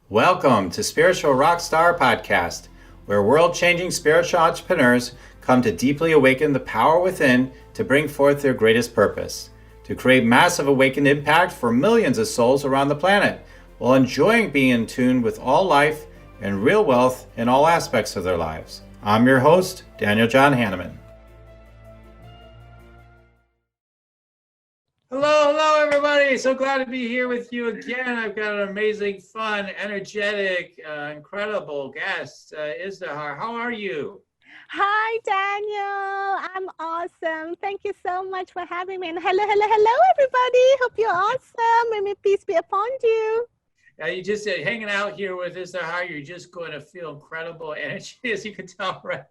Welcome to Spiritual Rockstar Podcast, where world-changing spiritual entrepreneurs come to deeply awaken the power within to bring forth their greatest purpose, to create massive awakened impact for millions of souls around the planet, while enjoying being in tune with all life and real wealth in all aspects of their lives. I'm your host, Daniel John Hanneman. Hello, everybody. So glad to be here with you again. I've got an amazing, fun, energetic, incredible guest, Izdihar. How are you? Hi, Daniel. I'm awesome. Thank you so much for having me. And hello, everybody. Hope you're awesome. And may peace be upon you. You just said hanging out here with Izdihar, you're just going to feel incredible energy, as you can tell, right?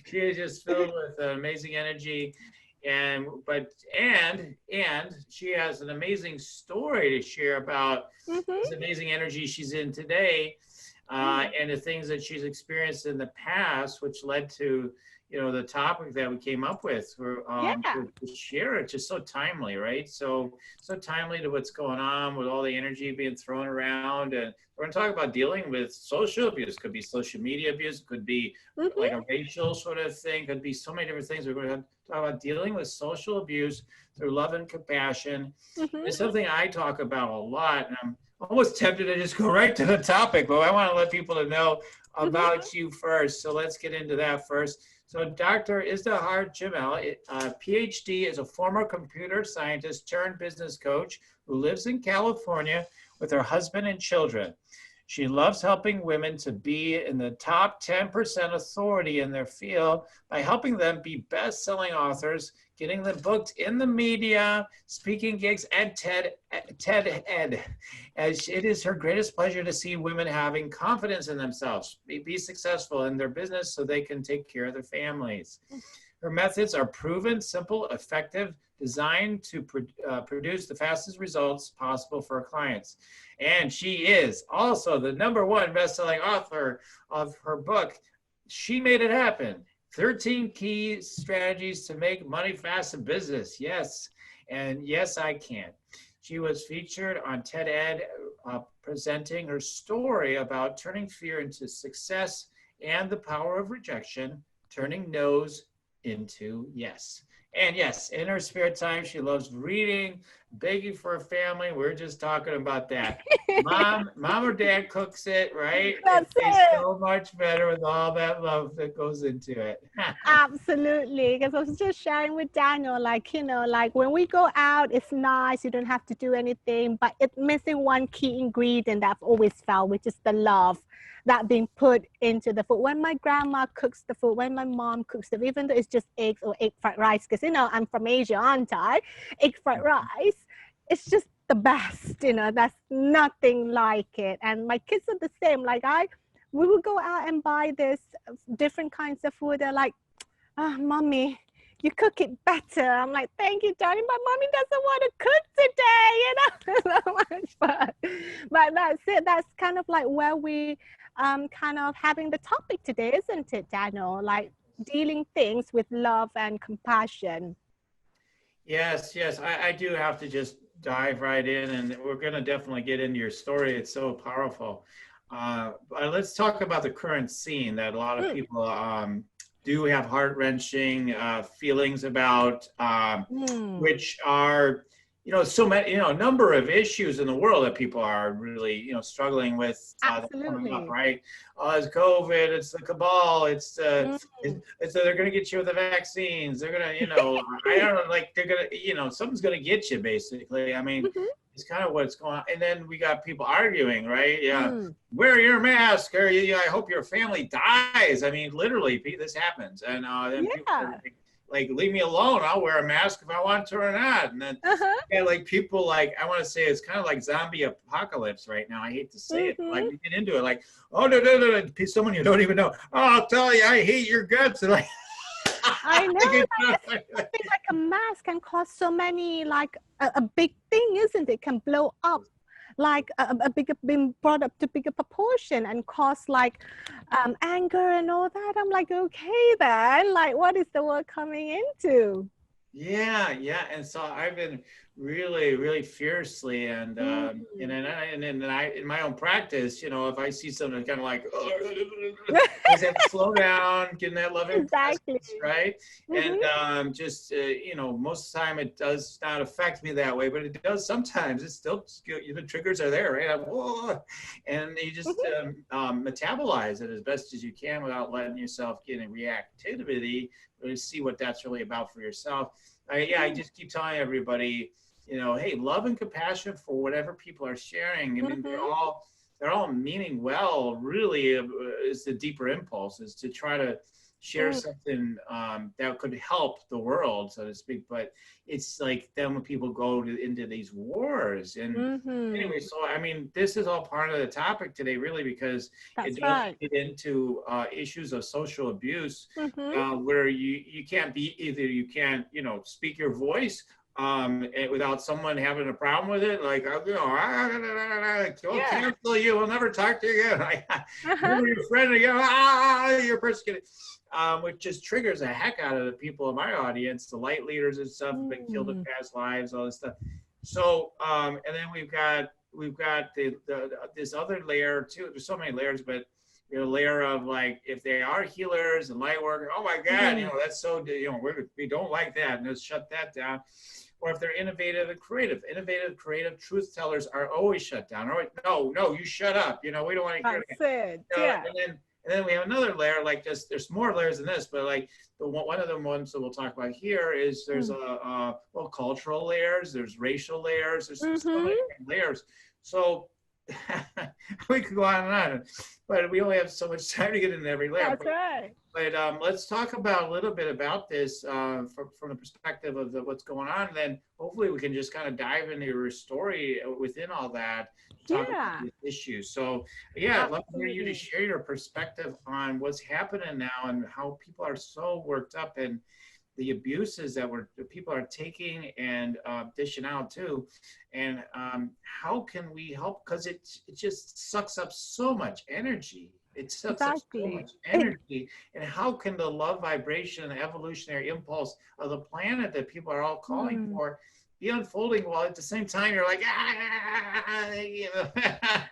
She is just filled with amazing energy. And she has an amazing story to share about this amazing energy she's in today, and the things that she's experienced in the past, which led to the topic that we came up with to share. It just so timely, right? So timely to what's going on with all the energy being thrown around. And we're going to talk about dealing with social abuse. Could be social media abuse, could be like a racial sort of thing, could be so many different things. We're going to talk about dealing with social abuse through love and compassion. It's something I talk about a lot, and I'm almost tempted to just go right to the topic, but I want to let people know about you first. So let's get into that first. So Dr. Izdihar Jamil, Ph.D., is a former computer scientist turned business coach who lives in California with her husband and children. She loves helping women to be in the top 10% authority in their field by helping them be best-selling authors, getting them booked in the media, speaking gigs, and TED Ed. As it is her greatest pleasure to see women having confidence in themselves, be successful in their business so they can take care of their families. Her methods are proven, simple, effective, designed to produce the fastest results possible for her clients. And she is also the #1 best-selling author of her book, She Made It Happen, 13 Key Strategies to Make Money Fast in Business. Yes, and yes, I can. She was featured on TED Ed, presenting her story about turning fear into success and the power of rejection, turning no's into yes. And yes, in her spare time, she loves reading, baking for her family. We're just talking about that. Mom or dad cooks it, right? That's it tastes it. so much better with all that love that goes into it. Absolutely. Because I was just sharing with Daniel, like when we go out, it's nice. You don't have to do anything, but it's missing one key ingredient that I've always felt, which is the love that being put into the food. When my grandma cooks the food, when my mom cooks the food, even though it's just eggs or egg fried rice, because I'm from Asia, aren't I? Egg fried rice, it's just the best. That's nothing like it. And my kids are the same. We will go out and buy this different kinds of food. They're like, mommy, you cook it better. I'm like, thank you, darling. But mommy doesn't want to cook today, so much fun. But that's it. That's kind of like where we kind of having the topic today, isn't it, Daniel? Like dealing things with love and compassion. Yes. I do have to just dive right in, and we're going to definitely get into your story. It's so powerful. But let's talk about the current scene that a lot of people do have heart-wrenching feelings about, which are, so many, a number of issues in the world that people are really, struggling with. Coming up, right? It's COVID, it's the cabal, it's they're going to get you with the vaccines. They're going to, I don't know, like they're going to, something's going to get you basically. I mean, it's kind of what's going on. And then we got people arguing, right? Yeah. Wear your mask, or I hope your family dies. I mean, literally, this happens. And then people are like, leave me alone. I'll wear a mask if I want to or not. And then, like people like, I want to say it's kind of like zombie apocalypse right now. I hate to say it, but like we get into it, like, oh, no, someone you don't even know. Oh, I'll tell you, I hate your guts. And like, I know. Something like a mask can cause so many, like a big thing, isn't it? Can blow up, like a bigger, being brought up to bigger proportion and cause like anger and all that. I'm like, okay then, like what is the world coming into? Yeah. And so I've been really fiercely. And then I in my own practice, you know, if I see something kind of like, I just have to slow down, get in that loving Exactly. presence, right? And just you know, most of the time it does not affect me that way, but it does sometimes. It's still, the triggers are there, right? And you just metabolize it as best as you can without letting yourself get in reactivity. Really see what that's really about for yourself. I just keep telling everybody, you know, hey, love and compassion for whatever people are sharing. I mean, they're all meaning well. Really, is the deeper impulse is to try to share something that could help the world, so to speak. But it's like then when people go into these wars, and anyway, so I mean, this is all part of the topic today, really, because it does get into issues of social abuse, where you can't be either. You can't, you know, speak your voice without someone having a problem with it, like, you know, I'll cancel you, we'll never talk to you again. You're your friend again, you're persecuted. Which just triggers the heck out of the people in my audience, the light leaders and stuff, have been killed in past lives, all this stuff. So, and then we've got this other layer too. There's so many layers, but you know, layer of like, if they are healers and light workers, oh my God, you know, that's so, you know, we don't like that, and let's shut that down. Or if they're innovative and creative, truth tellers are always shut down. Or no, you shut up. You know, we don't want to hear it. You know, and then we have another layer, like just, there's more layers than this, but like one of the ones that we'll talk about here is there's well, cultural layers, there's racial layers, there's so many different layers. So we could go on and on, but we only have so much time to get into every layer. That's right. But let's talk about a little bit about this from the perspective of what's going on. And then hopefully we can just kind of dive into your story within all that, talk about these issues. So I'd love to hear you to share your perspective on what's happening now and how people are so worked up and the abuses that people are taking and dishing out too. And how can we help? Because it just sucks up so much energy. It sucks up so much energy. And how can the love vibration and evolutionary impulse of the planet that people are all calling for be unfolding while at the same time you're like, you know.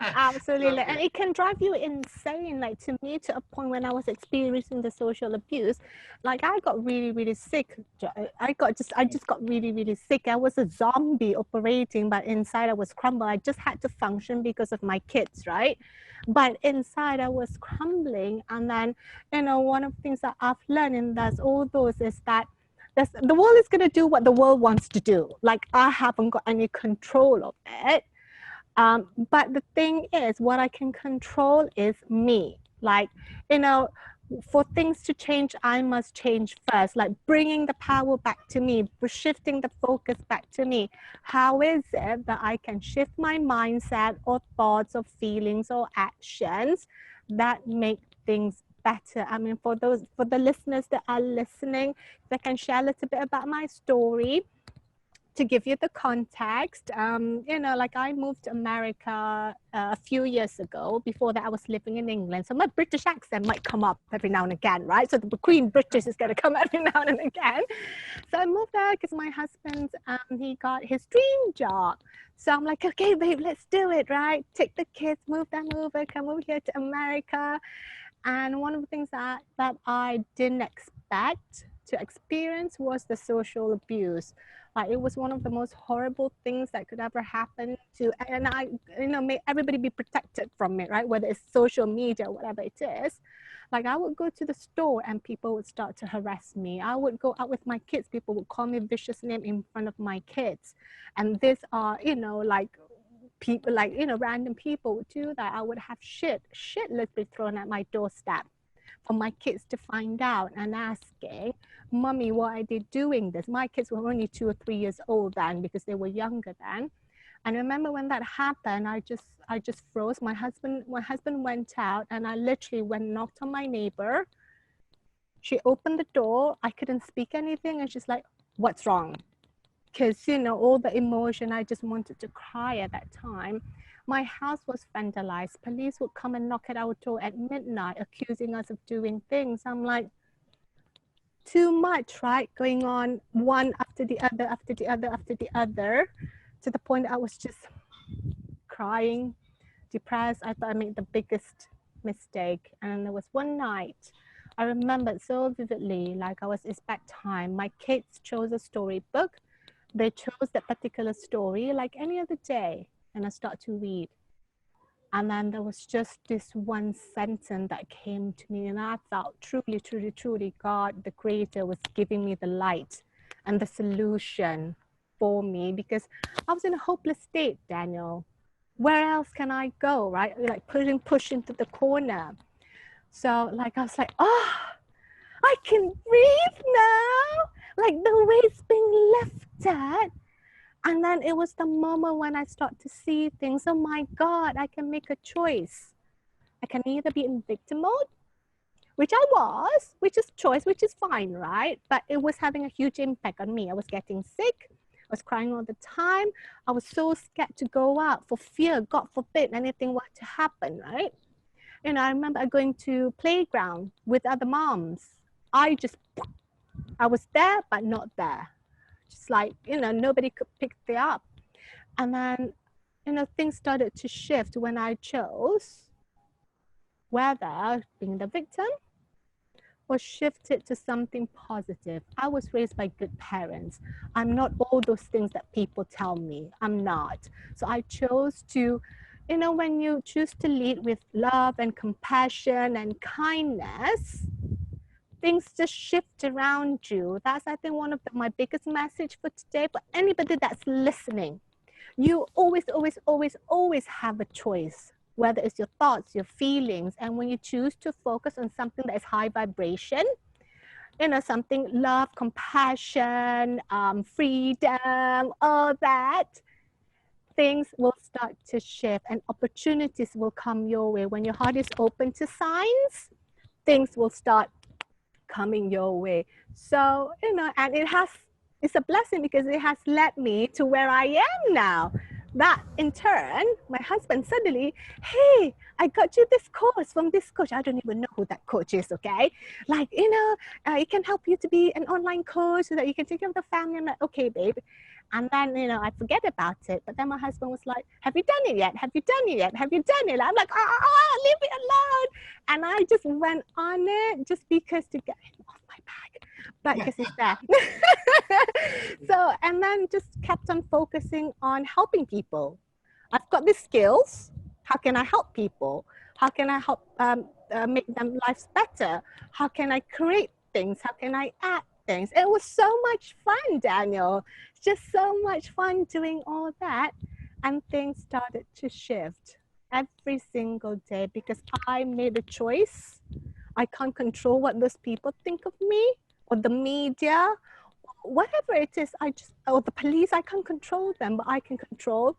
Absolutely. And it can drive you insane. Like, to me, to a point when I was experiencing the social abuse, like I got really sick. I just got really sick. I was a zombie operating, but inside I was crumbled. I just had to function because of my kids, right? But inside I was crumbling. And then, you know, one of the things that I've learned in all those is that the world is going to do what the world wants to do. Like, I haven't got any control of it. But the thing is, what I can control is me. Like, you know, for things to change, I must change first. Like, bringing the power back to me, shifting the focus back to me. How is it that I can shift my mindset or thoughts or feelings or actions that make things better? I mean, for the listeners that are listening, if I can share a little bit about my story to give you the context. You know, like, I moved to America a few years ago. Before that, I was living in England. So my British accent might come up every now and again, right? So the Queen British is going to come every now and again. So I moved there because my husband, he got his dream job. So I'm like, okay, babe, let's do it, right? Take the kids, move them over, come over here to America. And one of the things that I didn't expect to experience was the social abuse. Like, it was one of the most horrible things that could ever happen to, and I, you know, make everybody be protected from it, right? Whether it's social media, whatever it is. Like, I would go to the store and people would start to harass me. I would go out with my kids, people would call me vicious name in front of my kids. And these are, you know, like, people, like, you know, random people would do that. I would have shit literally thrown at my doorstep for my kids to find out and asking, Mommy, why are they doing this? My kids were only 2 or 3 years old then, because they were younger then. And I remember when that happened, I just froze. My husband went out, and I literally went and knocked on my neighbor. She opened the door. I couldn't speak anything, and she's like, what's wrong? Because, you know, all the emotion, I just wanted to cry at that time. My house was vandalized. Police would come and knock at our door at midnight, accusing us of doing things. I'm like, too much, right? Going on one after the other, after the other, after the other, to the point that I was just crying, depressed. I thought I made the biggest mistake. And there was one night, I remembered so vividly, like it's bedtime. My kids chose a storybook. They chose that particular story like any other day. And I start to read. And then there was just this one sentence that came to me, and I felt truly, truly, truly God, the Creator, was giving me the light and the solution for me, because I was in a hopeless state, Daniel. Where else can I go, right? Like pushed into the corner. So like I was like, oh, I can breathe now. Like the weight's being lifted. And then it was the moment when I start to see things. Oh my God, I can make a choice. I can either be in victim mode, which I was, which is choice, which is fine, right? But it was having a huge impact on me. I was getting sick. I was crying all the time. I was so scared to go out for fear, God forbid, anything were to happen, right? And I remember going to playground with other moms. I was there, but not there. Just like, nobody could pick it up. And then, things started to shift when I chose whether being the victim or shift it to something positive. I was raised by good parents. I'm not all those things that people tell me. I'm not. So I chose to, when you choose to lead with love and compassion and kindness, things just shift around you. That's, I think, one of my biggest message for today. For anybody that's listening, you always, always, always, always have a choice, whether it's your thoughts, your feelings. And when you choose to focus on something that is high vibration, something love, compassion, freedom, all that, things will start to shift and opportunities will come your way. When your heart is open to signs, things will start coming your way. So, and it's a blessing because it has led me to where I am now. That in turn, my husband suddenly, hey, I got you this course from this coach. I don't even know who that coach is, okay? Like, it can help you to be an online coach so that you can take care of the family. I'm like, okay, babe. And then, I forget about it. But then my husband was like, have you done it yet? Have you done it yet? Have you done it? I'm like, leave it alone. And I just went on it just because to get him off my back. But because he's there. So, and then just kept on focusing on helping people. I've got these skills. How can I help people? How can I help make them lives better? How can I create things? How can I add things? It was so much fun, Daniel. Just so much fun doing all that. And things started to shift every single day because I made a choice. I can't control what those people think of me or the media, whatever it is. Or the police, I can't control them, but I can control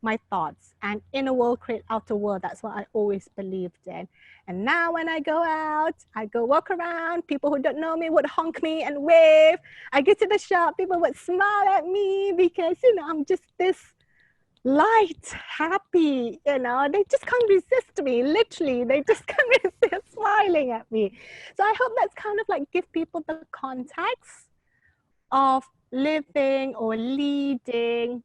my thoughts. And inner world create outer world. That's what I always believed in. And now when I go out, I go walk around, people who don't know me would honk me and wave. I get to the shop, people would smile at me because, I'm just this light, happy, they just can't resist me. Literally, they just can't resist smiling at me. So I hope that's kind of like give people the context of living or leading,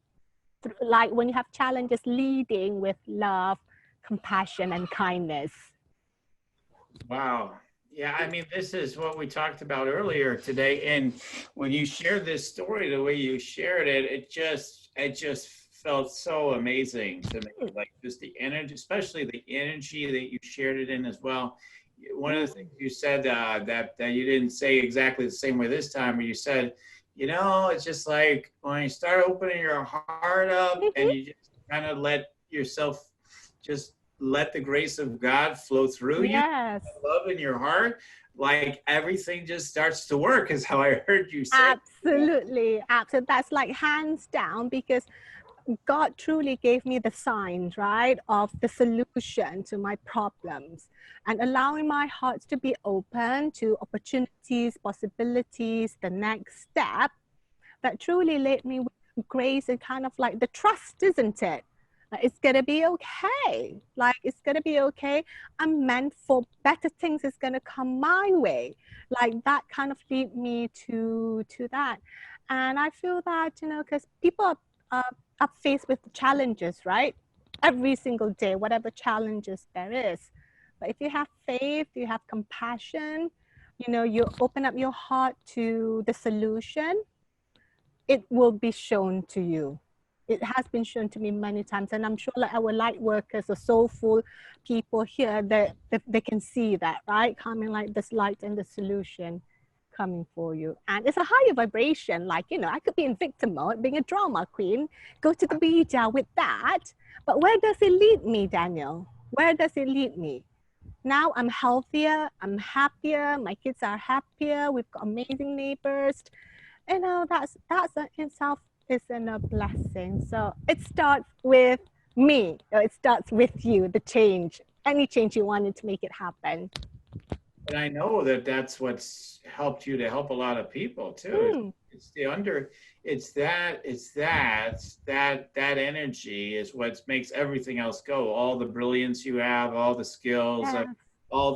like when you have challenges, leading with love, compassion, and kindness. Wow. Yeah, I mean, this is what we talked about earlier today. And when you shared this story, the way you shared it, it just felt so amazing to me. Like just the energy, especially the energy that you shared it in as well. One of the things you said that you didn't say exactly the same way this time, where you said, it's just like when you start opening your heart up and you just kind of let yourself just let the grace of God flow through you, love in your heart, like everything just starts to work, is how I heard you say. Absolutely. Absolutely. That's like hands down, because God truly gave me the signs, right, of the solution to my problems, and allowing my heart to be open to opportunities, possibilities, the next step that truly led me with grace and kind of like the trust, isn't it? Like, it's gonna be okay. Like, it's gonna be okay. I'm meant for better things. Is gonna come my way. Like, that kind of lead me to that. And I feel that, you know, because people are faced with challenges, right? Every single day, whatever challenges there is. But if you have faith, you have compassion, you know, you open up your heart to the solution, it will be shown to you. It has been shown to me many times, and I'm sure like our light workers or soulful people here, that they can see that, right? Coming like this light and the solution coming for you. And it's a higher vibration. Like, you know, I could be in victim mode, being a drama queen, go to the bija with that. But where does it lead me, Daniel? Where does it lead me? Now I'm healthier, I'm happier, my kids are happier, we've got amazing neighbors. You know, that's in itself isn't a blessing. So it starts with me, or it starts with you, the change, any change you wanted to make it happen. And I know that that's what's helped you to help a lot of people too. It's that energy is what makes everything else go. All the brilliance you have, all the skills, Yeah. all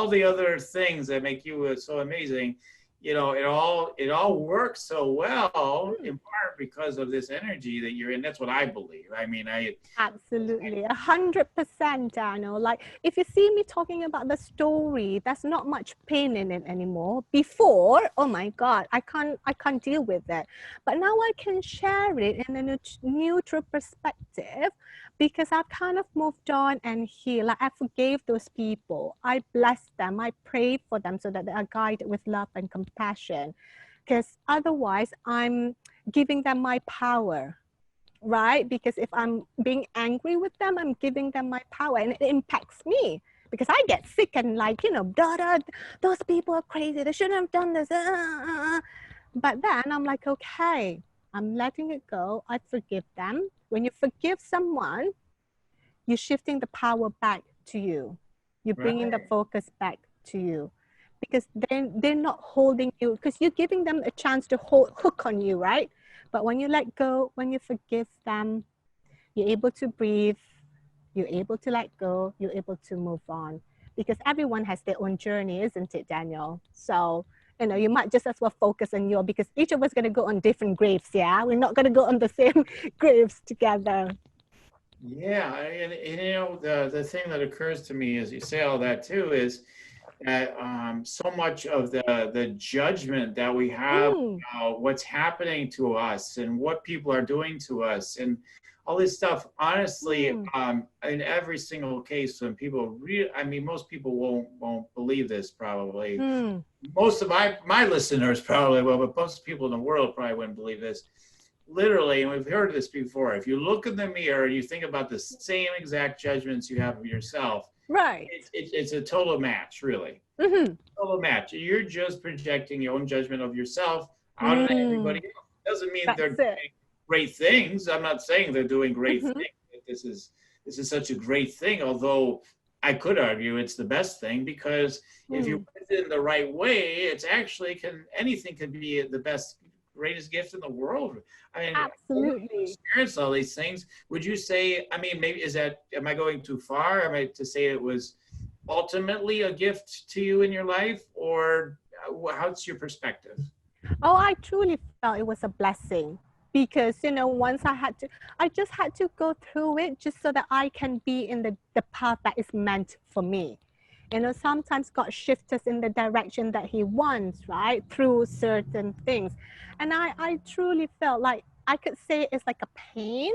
the other things that make you so amazing. You know, it all works so well in part because of this energy that you're in. That's what I believe. I mean, Absolutely, 100%, Daniel. Like, if you see me talking about the story, there's not much pain in it anymore. Before, oh my God, I can't deal with it. But now I can share it in a neutral perspective, because I've kind of moved on and healed. Like, I forgave those people. I blessed them. I prayed for them so that they are guided with love and compassion. Because otherwise, I'm giving them my power, right? Because if I'm being angry with them, I'm giving them my power, and it impacts me because I get sick and like, you know, those people are crazy. They shouldn't have done this. But then I'm like, okay, I'm letting it go. I forgive them. When you forgive someone, you're shifting the power back to you. You're bringing the focus back to you, because then they're not holding you, because you're giving them a chance to hook on you, right? But when you let go, when you forgive them, you're able to breathe, you're able to let go, you're able to move on. Because everyone has their own journey, isn't it, Daniel? So, you know, you might just as well focus on your, because each of us going to go on different graves, yeah? We're not going to go on the same graves together. Yeah, and you know, the thing that occurs to me as you say all that too is that so much of the judgment that we have about what's happening to us and what people are doing to us and all this stuff, honestly, in every single case when people really, I mean, most people won't believe this probably. Most of my listeners probably will, but most people in the world probably wouldn't believe this. Literally, and we've heard this before, if you look in the mirror and you think about the same exact judgments you have of yourself, right, it's a total match, really. Total match. You're just projecting your own judgment of yourself out of everybody else. Doesn't mean they're doing great things. I'm not saying they're doing great things. This is such a great thing, although I could argue it's the best thing, because if you put it in the right way, it's actually anything can be the best, greatest gift in the world. I mean, absolutely. Experience all these things. Would you say, I mean, maybe am I going too far? Am I to say it was ultimately a gift to you in your life, or how's your perspective? Oh, I truly felt it was a blessing, because, you know, once I just had to go through it just so that I can be in the path that is meant for me. You know, sometimes God shifts us in the direction that He wants, right? Through certain things. And I truly felt like I could say it's like a pain,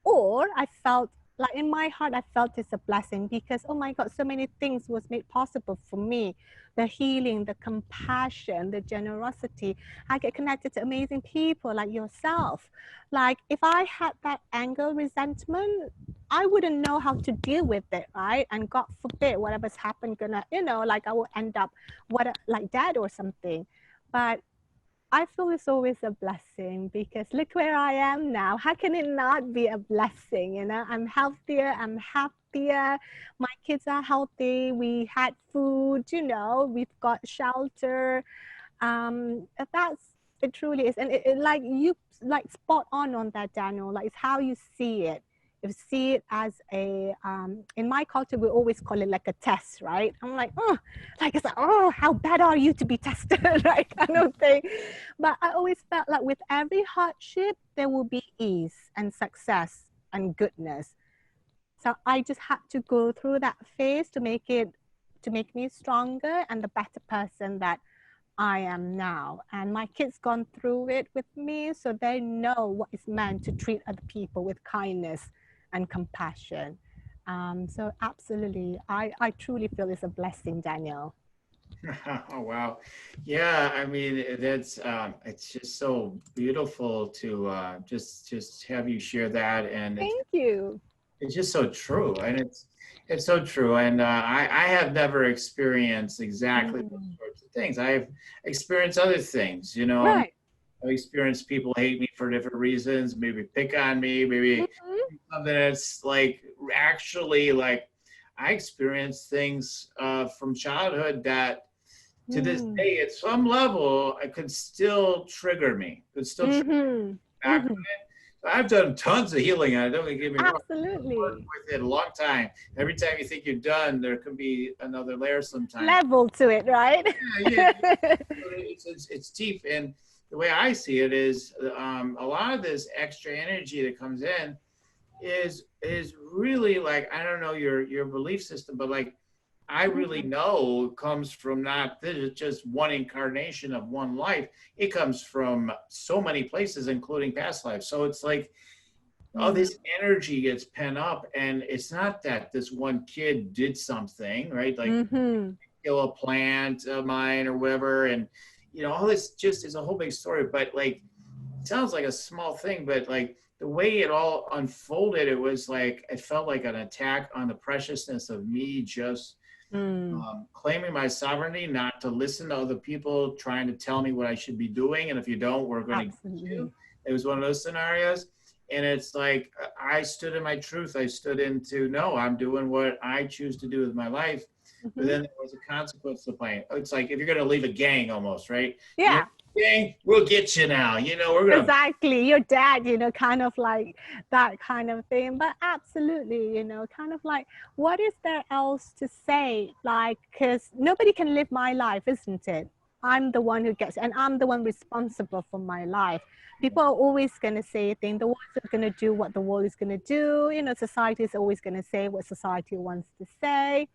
or I felt like in my heart, I felt it's a blessing, because, oh my God, so many things was made possible for me. The healing, the compassion, the generosity. I get connected to amazing people like yourself. Like, if I had that anger, resentment, I wouldn't know how to deal with it, right? And God forbid, whatever's happened, gonna, you know, like I will end up like dead or something. But I feel it's always a blessing, because look where I am now. How can it not be a blessing? You know, I'm healthier, I'm happier. My kids are healthy. We had food, you know, we've got shelter. That's, it truly is. And it like you, like spot on that, Daniel. Like, it's how you see it. if see it as a, in my culture, we always call it like a test, right? I'm like, oh, like it's like, oh, how bad are you to be tested, right? Kind of thing. But I always felt like with every hardship, there will be ease and success and goodness. So I just had to go through that phase to make me stronger and the better person that I am now. And my kids gone through it with me, so they know what it's meant to treat other people with kindness and compassion. So absolutely, I truly feel it's a blessing, Daniel. Oh, wow. Yeah, I mean, that's it's just so beautiful to just have you share that, and Thank you. it's just so true, and it's so true. And I have never experienced exactly those Mm. sorts of things. I've experienced other things, you know. Right. I've experienced people hate me for different reasons, maybe pick on me, maybe Mm-hmm. something that's like actually like I experienced things from childhood that to this Mm. day, at some level, it could still trigger me. Could still trigger Mm-hmm. me back on Mm-hmm. it. So I've done tons of healing on it. Don't get me wrong. Worked Absolutely. with it a long time. Every time you think you're done, there can be another layer sometimes. Level to it, right? Yeah, yeah. It's deep. And the way I see it is a lot of this extra energy that comes in is really like, I don't know your belief system, but like I really know comes from not this is just one incarnation of one life. It comes from so many places, including past lives. So it's like all Mm. this energy gets pent up, and it's not that this one kid did something, right? Like Mm-hmm. kill a plant of mine or whatever, and all this just is a whole big story. But like it sounds like a small thing, but like the way it all unfolded, it was like it felt like an attack on the preciousness of me just Mm. claiming my sovereignty, not to listen to other people trying to tell me what I should be doing. And if you don't, we're going to get you. Absolutely. It was one of those scenarios. And it's like, I stood in my truth. I stood into, no, I'm doing what I choose to do with my life. But Mm-hmm. then there was a consequence to playing. It's like if you're going to leave a gang almost, right? You're Yeah. gang, we'll get you now. We're going to. Exactly. Your dad, kind of like that kind of thing. But absolutely, kind of like, what is there else to say? Like, because nobody can live my life, isn't it? I'm the one who gets, and I'm the one responsible for my life. People are always going to say things. The world is going to do what the world is going to do. Society is always going to say what society wants to say.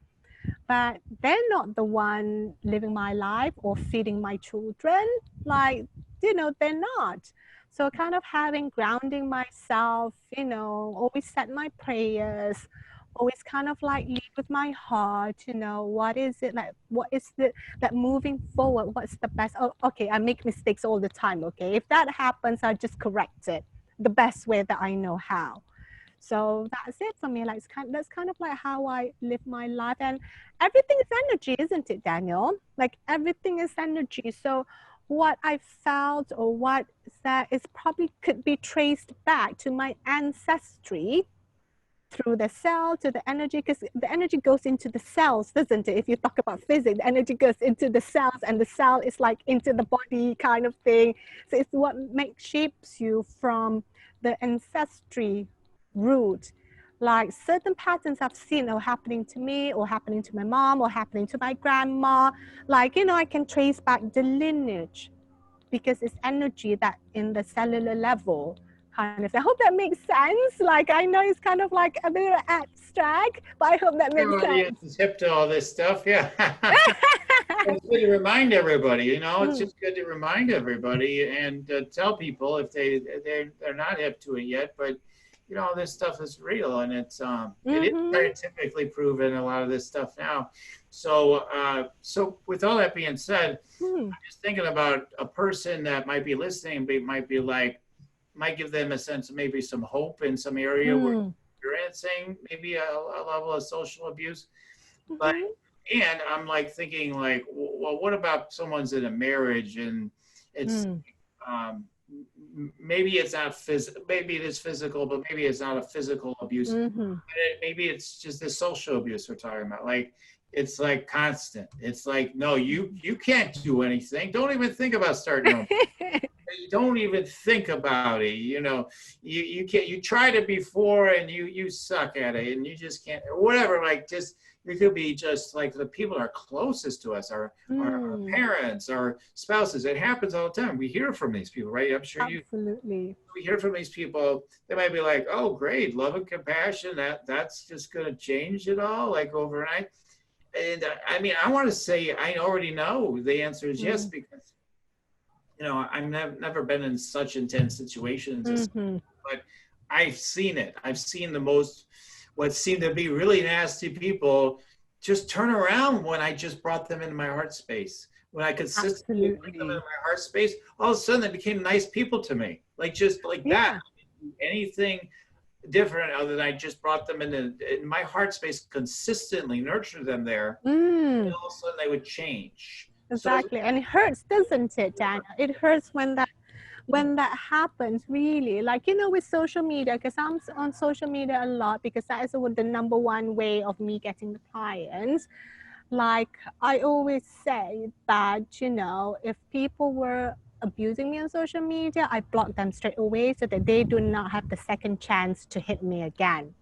But they're not the one living my life or feeding my children. Like, they're not. So kind of having grounding myself, always set my prayers, always kind of like lead with my heart, what is it like, what is the that moving forward, what's the best? Oh, okay, I make mistakes all the time. Okay, if that happens, I just correct it the best way that I know how. So that's it for me. Like that's kind of like how I live my life. And everything is energy, isn't it, Daniel? Like everything is energy. So what I felt or what that is probably could be traced back to my ancestry through the cell to the energy, because the energy goes into the cells, doesn't it? If you talk about physics, the energy goes into the cells, and the cell is like into the body kind of thing. So it's what makes shapes you from the ancestry root. Like certain patterns I've seen are happening to me or happening to my mom or happening to my grandma. Like, I can trace back the lineage because it's energy that in the cellular level kind of. I hope that makes sense. Like I know it's kind of like a bit abstract, but I hope that makes sense. It's hip to all this stuff. Yeah. It's good to remind everybody, it's Mm, just good to remind everybody and tell people if they're not hip to it yet, but this stuff is real, and it is mm-hmm, scientifically proven, a lot of this stuff now. So with all that being said, mm, I'm just thinking about a person that might be listening, but might give them a sense of maybe some hope in some area where mm, you're experiencing maybe a level of social abuse. But mm-hmm, and I'm like thinking like, well, what about someone's in a marriage and it's mm, um, maybe it's not maybe it is physical, but maybe it's not a physical abuse. Maybe it's just the social abuse we're talking about. Like, it's like constant. It's like, no, you can't do anything. Don't even think about starting your own. Don't even think about it. You know, you can't. You tried it before and you suck at it, and you just can't. Whatever. Like, just it could be just like the people that are closest to us, our parents, our spouses. It happens all the time. We hear from these people, right? I'm sure Absolutely. we hear from these people. They might be like, "Oh, great, love and compassion. That's just going to change it all, like overnight." And I mean, I want to say I already know the answer is yes, because you know I've never been in such intense situations, but I've seen it. I've seen what seem to be really nasty people just turn around when I just brought them into my heart space. When I consistently bring them into my heart space, all of a sudden they became nice people to me. Like, just like that. Anything different other than I just brought them in my heart space, consistently nurtured them there, and all of a sudden they would change. Exactly. And it hurts, doesn't it, Daniel? It hurts when that happens, really. Like, you know, with social media, because I'm on social media a lot, because that is the number one way of me getting the clients. Like, I always say that, you know, if people were abusing me on social media, I block them straight away so that they do not have the second chance to hit me again.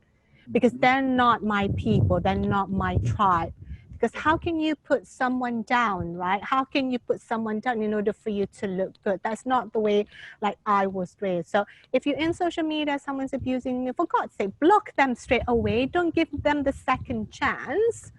Because they're not my people, they're not my tribe. Because how can you put someone down, right? How can you put someone down in order for you to look good? That's not the way like I was raised. So if you're in social media, someone's abusing you, for God's sake, block them straight away. Don't give them the second chance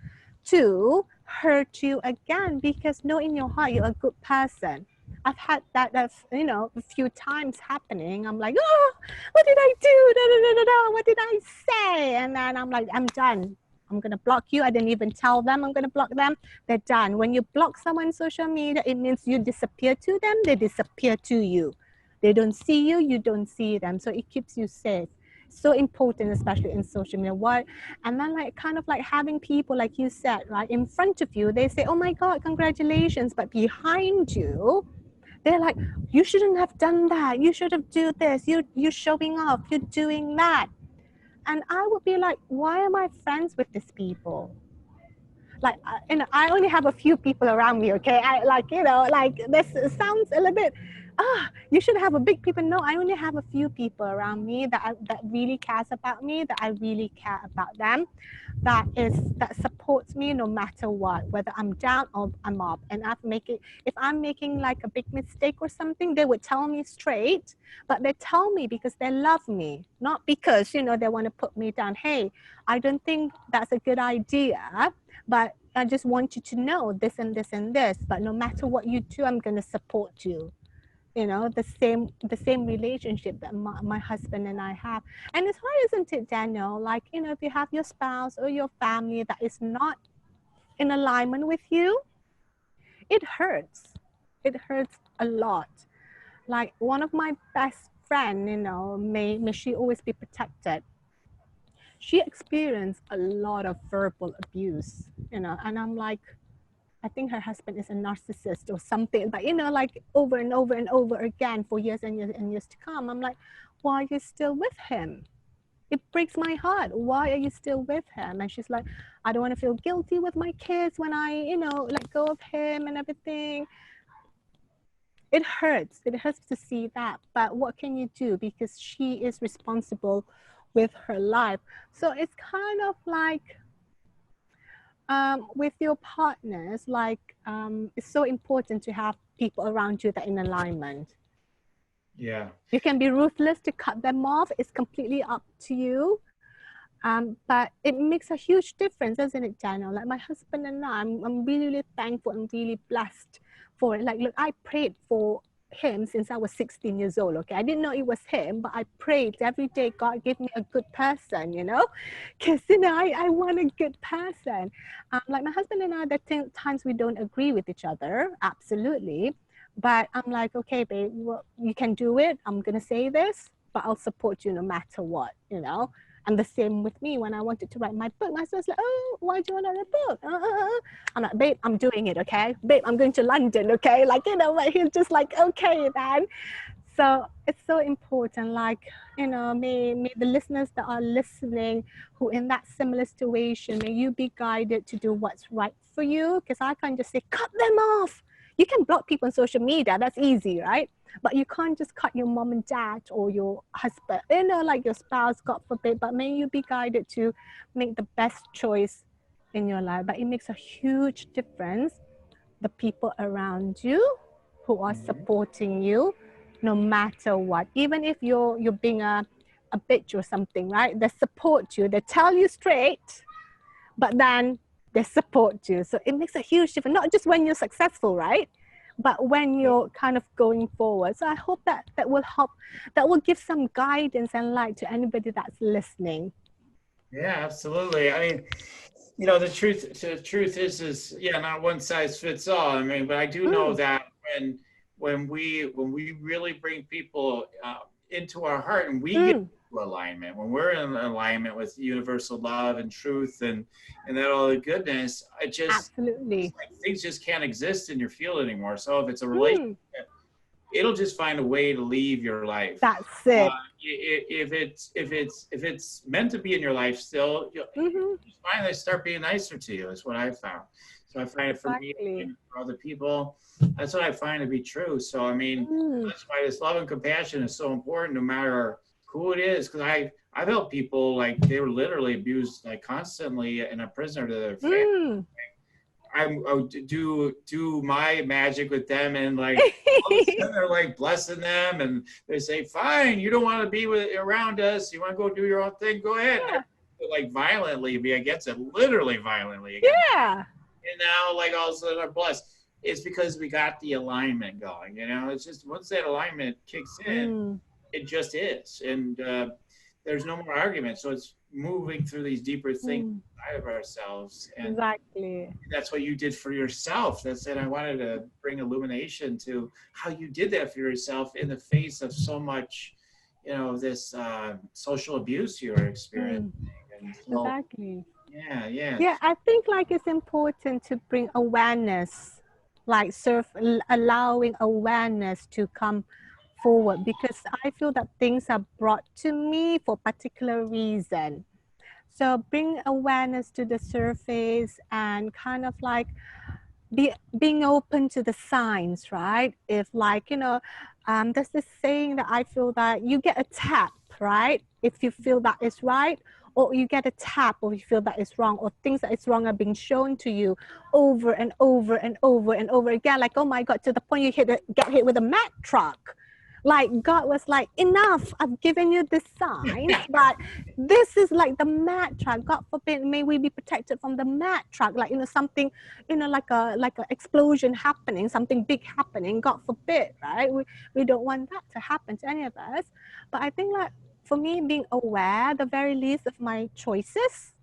to hurt you again, because know in your heart you're a good person. I've had that's you know, a few times happening. I'm like, oh, what did I do? Da, da, da, da, da. What did I say? And then I'm like, I'm done. I'm going to block you. I didn't even tell them I'm going to block them. They're done. When you block someone on social media, it means you disappear to them. They disappear to you. They don't see you. You don't see them. So it keeps you safe. So important, especially in social media. What? And then like kind of like having people, like you said, right, in front of you, they say, oh my God, congratulations. But behind you, they're like, you shouldn't have done that. You should have do this. You're showing off. You're doing that. And I would be like, why am I friends with these people? Like, you know, I only have a few people around me, okay? I like, you know, like this sounds a little bit, you should have a big people. No, I only have a few people around me that really cares about me, that I really care about them, that supports me no matter what, whether I'm down or I'm up. And if I'm making like a big mistake or something, they would tell me straight, but they tell me because they love me, not because, you know, they want to put me down. Hey, I don't think that's a good idea, but I just want you to know this and this and this. But no matter what you do, I'm going to support you. You know, the same relationship that my husband and I have. And it's hard, isn't it, Daniel? Like, you know, if you have your spouse or your family that is not in alignment with you, it hurts. It hurts a lot. Like one of my best friend, you know, may she always be protected. She experienced a lot of verbal abuse, you know, and I'm like, I think her husband is a narcissist or something, but you know, like over and over and over again for years and years and years to come. I'm like, why are you still with him? It breaks my heart. Why are you still with him? And she's like, I don't want to feel guilty with my kids when I, you know, let go of him and everything. It hurts. It hurts to see that. But what can you do? Because she is responsible with her life. So it's kind of like, with your partners, like it's so important to have people around you that are in alignment. Yeah. You can be ruthless to cut them off. It's completely up to you. But it makes a huge difference, doesn't it, Daniel? Like my husband and I'm really, really thankful and really blessed for it. Like, look, I prayed for him since I was 16 years old, okay? I didn't know it was him, but I prayed every day, God, give me a good person, you know? Because, you know, I want a good person. Like my husband and I, there are times we don't agree with each other, absolutely. But I'm like, okay, babe, well, you can do it. I'm going to say this, but I'll support you no matter what, you know? And the same with me when I wanted to write my book. My husband's like, oh, why do you want to write a book? I'm like, babe, I'm doing it, okay? Babe, I'm going to London, okay? Like, you know, but he's just like, okay, then. So it's so important, like, may the listeners that are listening who in that similar situation, may you be guided to do what's right for you. Because I can't just say, cut them off. You can block people on social media, that's easy, right? But you can't just cut your mom and dad or your husband, like your spouse, God forbid. But may you be guided to make the best choice in your life. But it makes a huge difference, the people around you who are supporting you no matter what. Even if you're being a bitch or something, right? They support you, they tell you straight, but then they support you. So it makes a huge difference, not just when you're successful, right? But when you're kind of going forward. So I hope that will help, that will give some guidance and light to anybody that's listening. Yeah, absolutely. I mean, you know, the truth is, yeah, not one size fits all. I mean, but I do know that when we really bring people into our heart and we get into alignment, when we're in alignment with universal love and truth and that all the goodness, Absolutely. like things just can't exist in your field anymore. So if it's a relationship, it'll just find a way to leave your life. That's it. If it's meant to be in your life still, you'll finally start being nicer to you. Is what I found. So I find it for me and for other people. That's what I find to be true. So I mean, that's why this love and compassion is so important, no matter who it is. Because I've helped people, like they were literally abused like constantly and a prisoner to their family. I would do my magic with them, and like all of a sudden they're like blessing them, and they say, "Fine, you don't want to be around us. You want to go do your own thing. Go ahead." Yeah. Like violently be against it, literally violently against it. Yeah. And now, like all of a sudden, are blessed. It's because we got the alignment going. You know, it's just once that alignment kicks in, it just is, and there's no more argument. So it's moving through these deeper things inside of ourselves, and Exactly. that's what you did for yourself. That's it. I wanted to bring illumination to how you did that for yourself in the face of so much, you know, this social abuse you were experiencing. And so, Exactly. yeah. Yeah, I think like it's important to bring awareness, like allowing awareness to come forward, because I feel that things are brought to me for a particular reason. So bring awareness to the surface and kind of like being open to the signs, right? If like, there's this saying that I feel that you get a tap, right? If you feel that is right, or you get a tap, or you feel that is wrong, or things that is wrong are being shown to you over and over and over and over again. Like, oh my God, to the point you get hit with a Mack truck. Like God was like, enough, I've given you this sign, but this is like the Mack truck. God forbid, may we be protected from the Mack truck. Like, something, like a explosion happening, something big happening, God forbid, right? We don't want that to happen to any of us. But I think like for me, being aware, the very least, of my choices,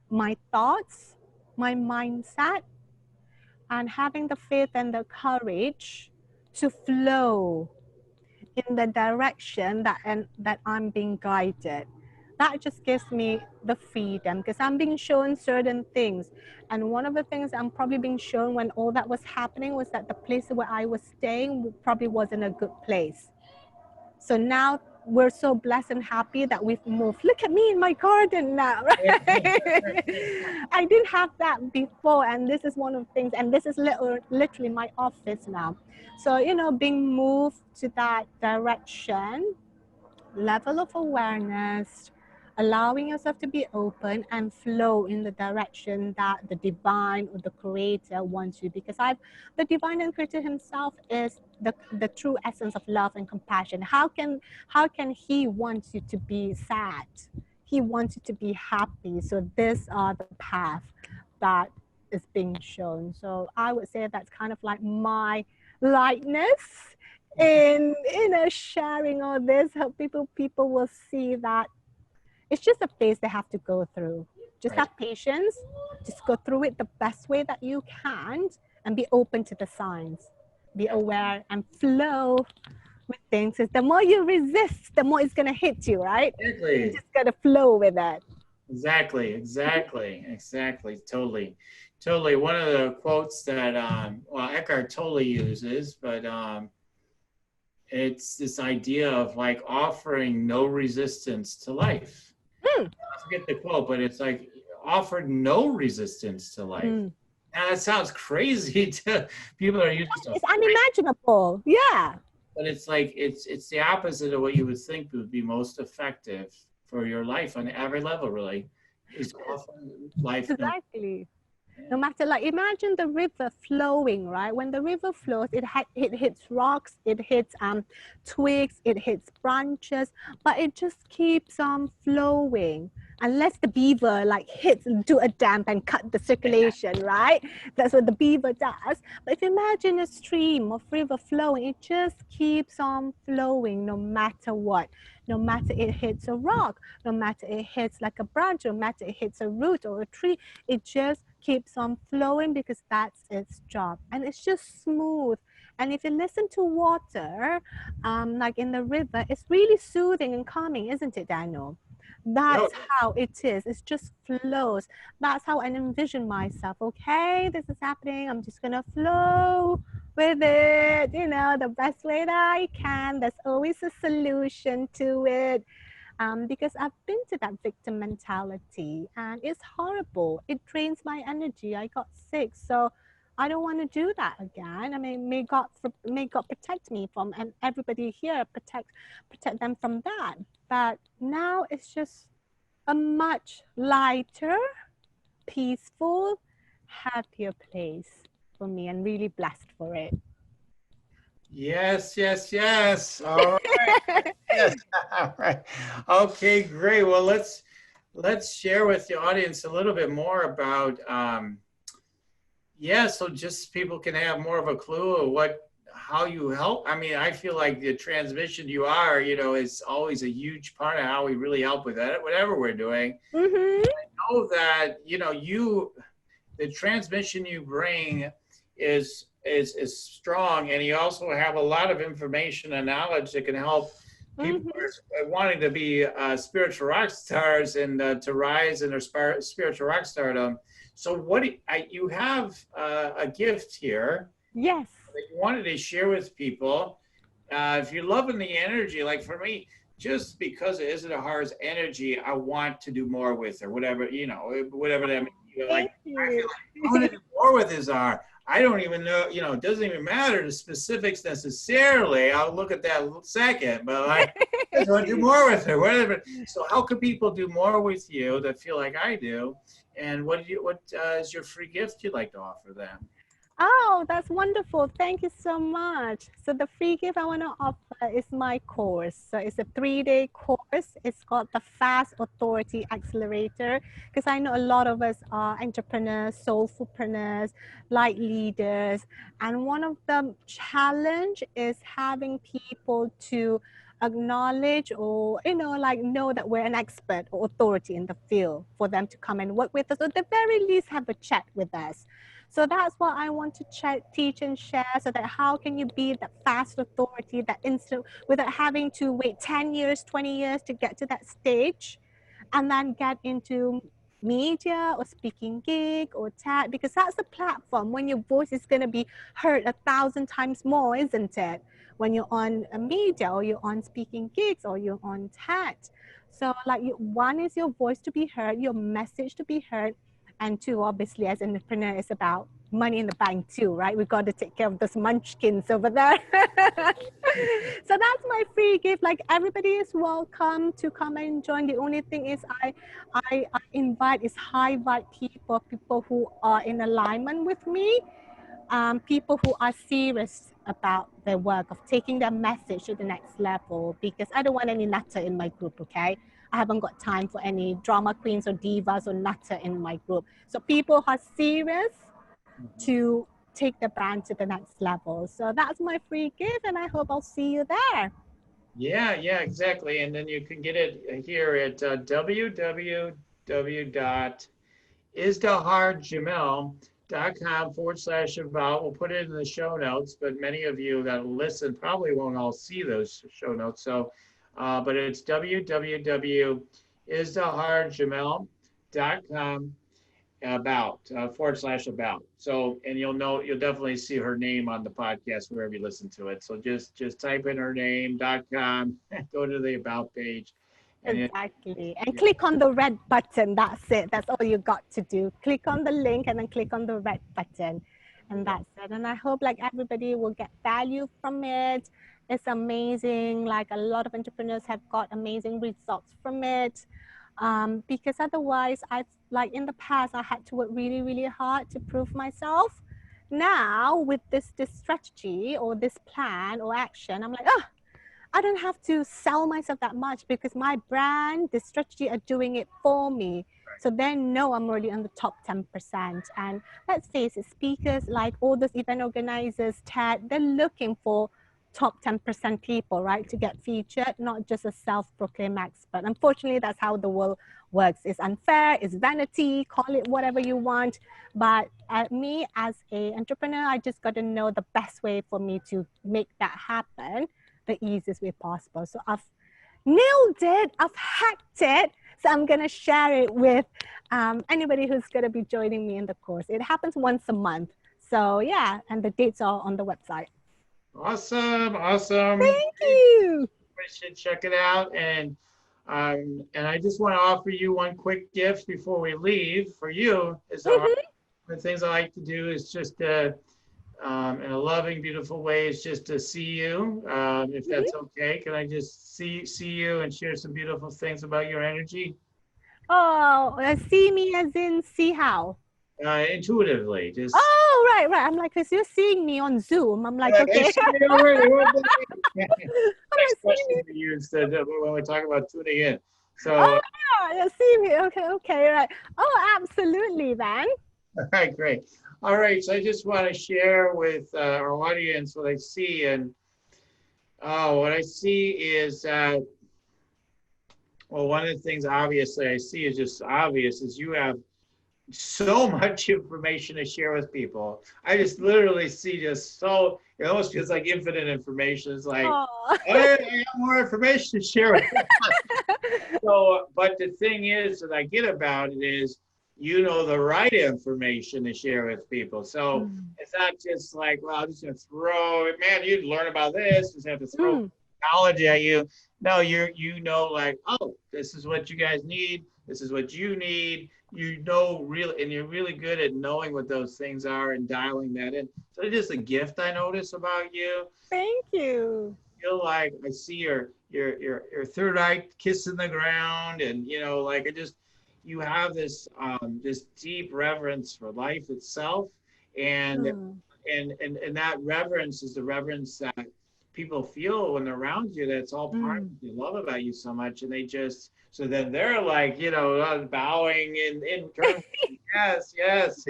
my thoughts, my mindset, and having the faith and the courage to flow in the direction that I'm being guided. That just gives me the freedom, because I'm being shown certain things. And one of the things I'm probably being shown when all that was happening was that the place where I was staying probably wasn't a good place. So now we're so blessed and happy that we've moved. Look at me in my garden now, right? I didn't have that before, and this is one of the things, and this is literally my office now. So, being moved to that direction, level of awareness, allowing yourself to be open and flow in the direction that the divine or the creator wants you. Because the divine and creator himself is the true essence of love and compassion. How can he want you to be sad? He wants you to be happy. So these are the path that is being shown. So I would say that's kind of like my lightness in sharing all this. Hope people will see that it's just a phase they have to go through. Just have patience, just go through it the best way that you can, and be open to the signs, be aware and flow with things. Because the more you resist, the more it's going to hit you, right? Exactly. You just got to flow with it. Exactly. Totally. One of the quotes that Eckhart Tolle uses, but it's this idea of like offering no resistance to life. Mm, I forget the quote, but it's like offered no resistance to life. mm. Now that sounds crazy to people that are just It's afraid, unimaginable. Yeah. but it's like it's the opposite of what you would think would be most effective for your life on every level, really, is offering life no. Exactly. No matter, like, imagine the river flowing, right? When the river flows, it hits rocks, it hits twigs, it hits branches, but it just keeps on flowing. Unless the beaver like hits into a dam and cut the circulation, right? That's what the beaver does. But if you imagine a stream of river flowing, it just keeps on flowing no matter what. No matter it hits a rock, no matter it hits like a branch, no matter it hits a root or a tree, it just keeps on flowing because that's its job. And it's just smooth. And if you listen to water, like in the river, it's really soothing and calming, isn't it, Daniel? No, That's how it is. It just flows. That's how I envision myself. Okay, this is happening. I'm just going to flow with it, the best way that I can. There's always a solution to it. Because I've been to that victim mentality and it's horrible. It drains my energy. I got sick. So I don't want to do that again. I mean, may God protect me from, and everybody here protect them from that. But now it's just a much lighter, peaceful, happier place for me, and really blessed for it. yes, yes, yes. All right. Yes. All right. Okay, great. Well, let's share with the audience a little bit more about yeah, so just people can have more of a clue of how you help. I mean, I feel like the transmission you are, is always a huge part of how we really help with that, whatever we're doing. Mm-hmm. I know that, the transmission you bring is strong, and you also have a lot of information and knowledge that can help people Mm-hmm. who are wanting to be spiritual rock stars and to rise in their spiritual rock stardom. So you have a gift here Yes. that you wanted to share with people. If you're loving the energy, like for me, just because it isn't a hard's energy, I want to do more with her, whatever, whatever that means. Like, Thank I feel you. like I want to do more with Izdhar. I don't even know, it doesn't even matter the specifics necessarily. I'll look at that in a second, but like, I just want to do more with her, whatever. So how can people do more with you that feel like I do? And what is your free gift you'd like to offer them? Oh, that's wonderful. Thank you so much. So the free gift I want to offer is my course. So it's a 3-day course. It's called the Fast Authority Accelerator, because I know a lot of us are entrepreneurs, soulfulpreneurs, light leaders. And one of the challenge is having people to acknowledge or, like know that we're an expert or authority in the field for them to come and work with us, or at the very least have a chat with us. So that's what I want to teach and share, so that how can you be that fast authority, that instant, without having to wait 10 years, 20 years to get to that stage, and then get into media or speaking gig or tag, because that's the platform when your voice is going to be heard 1,000 times more, isn't it? When you're on a media or you're on speaking gigs or you're on tag. So like one is your voice to be heard, your message to be heard, and two, obviously, as an entrepreneur, it's about money in the bank too, right? We've got to take care of those munchkins over there. So that's my free gift. Like, everybody is welcome to come and join. The only thing is I invite is high vibe people who are in alignment with me, people who are serious about their work of taking their message to the next level, because I don't want any nutter in my group, okay? I haven't got time for any drama queens or divas or nutter in my group. So people who are serious to take the brand to the next level. So that's my free gift, and I hope I'll see you there. Yeah, yeah, exactly. And then you can get it here at www.izdiharjamil.com/about. We'll put it in the show notes, but many of you that listen probably won't all see those show notes. So, but it's www.izdiharjamil.com. about /about. So, and you'll definitely see her name on the podcast wherever you listen to it. So just type in her name.com, go to the about page. Exactly. And click on the red button. That's it. That's all you got to do. Click on the link and then click on the red button. And that's it. And I hope like everybody will get value from it. It's amazing. Like a lot of entrepreneurs have got amazing results from it. Because otherwise, like in the past, I had to work really, really hard to prove myself. Now with this strategy or this plan or action, I'm like, oh, I don't have to sell myself that much because my brand, the strategy are doing it for me. So they know I'm already on the top 10%. And let's face it, speakers, like all those event organizers, TED, they're looking for top 10% people, right, to get featured, not just a self-proclaimed expert. Unfortunately, that's how the world works. It's unfair, it's vanity, call it whatever you want. But me as an entrepreneur, I just got to know the best way for me to make that happen the easiest way possible. So I've nailed it, I've hacked it. So I'm going to share it with anybody who's going to be joining me in the course. It happens once a month. So yeah, and the dates are on the website. Awesome. Thank you. I should check it out. And I just want to offer you one quick gift before we leave for you. The things I like to do is just in a loving, beautiful way is just to see you, if that's okay. Can I just see you and share some beautiful things about your energy? Oh, see me as in see how? Intuitively, just. Oh, right. I'm like, because you're seeing me on Zoom. I'm like, okay. Next question to use when we talk about tuning in. So. Oh, yeah, you see me. Okay, right. Oh, absolutely, then. All right, great. All right, so I just want to share with our audience what I see, and what I see is that, well, one of the things obviously I see is just obvious is you have so much information to share with people. I just literally see just so, it almost feels like infinite information. It's like, I have more information to share with people. So, but the thing is that I get about it is, you know, the right information to share with people. So it's not just like, well, I'm just going to throw, man, you'd learn about this, just have to throw knowledge at you. No, you know, like, oh, this is what you guys need. This is what you need. You know, really, and you're really good at knowing what those things are and dialing that in. So it's just a gift I notice about you. Thank you. I feel like I see your third eye kissing the ground, and you know, like you have this deep reverence for life itself, and that reverence is the reverence that people feel when they're around you. That's all part of what they love about you so much, and they just. So then they're like, you know, bowing in terms of, yes.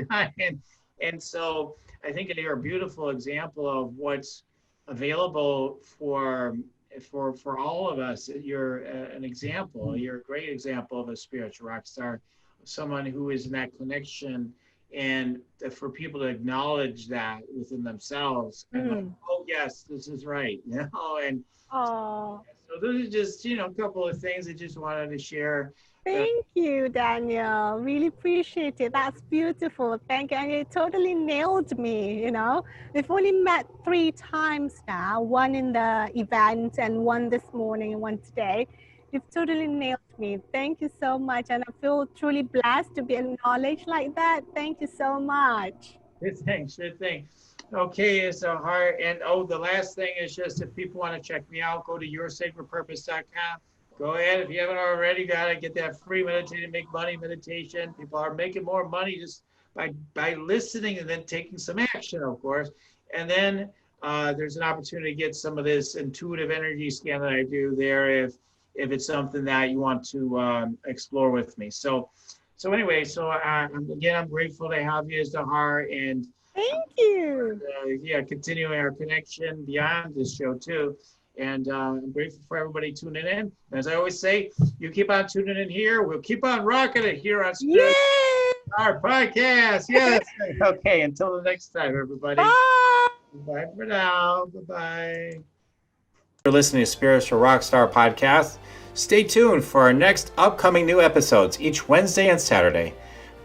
and so I think you're a beautiful example of what's available for all of us. You're an example. You're a great example of a spiritual rock star, someone who is in that connection, and for people to acknowledge that within themselves. And like, oh yes, this is right. You know, and so those are just, you know, a couple of things I just wanted to share. Thank you, Daniel. Really appreciate it. That's beautiful. Thank you. And you totally nailed me, you know. We've only met 3 times now, one in the event and one this morning and one today. You've totally nailed me. Thank you so much. And I feel truly blessed to be acknowledged like that. Thank you so much. Sure thing. Okay, Izdhar. And the last thing is just if people want to check me out, go to yoursacredpurpose.com. Go ahead. If you haven't already got it, get that free Meditate and Make Money meditation. People are making more money just by listening and then taking some action, of course. And then there's an opportunity to get some of this intuitive energy scan that I do there if it's something that you want to explore with me. So anyway, again, I'm grateful to have you, Izdhar, and thank you. Continuing our connection beyond this show too. And I'm grateful for everybody tuning in. As I always say, you keep on tuning in here. We'll keep on rocking it here on our podcast. Yes. Okay. Until the next time, everybody. Bye. Bye for now. Bye-bye. You're listening to Spiritual Rockstar Podcast. Stay tuned for our next upcoming new episodes each Wednesday and Saturday.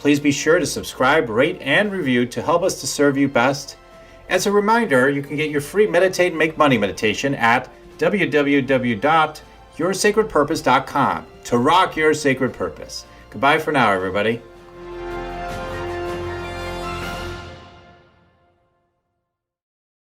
Please be sure to subscribe, rate, and review to help us to serve you best. As a reminder, you can get your free Meditate and Make Money meditation at www.yoursacredpurpose.com to rock your sacred purpose. Goodbye for now, everybody.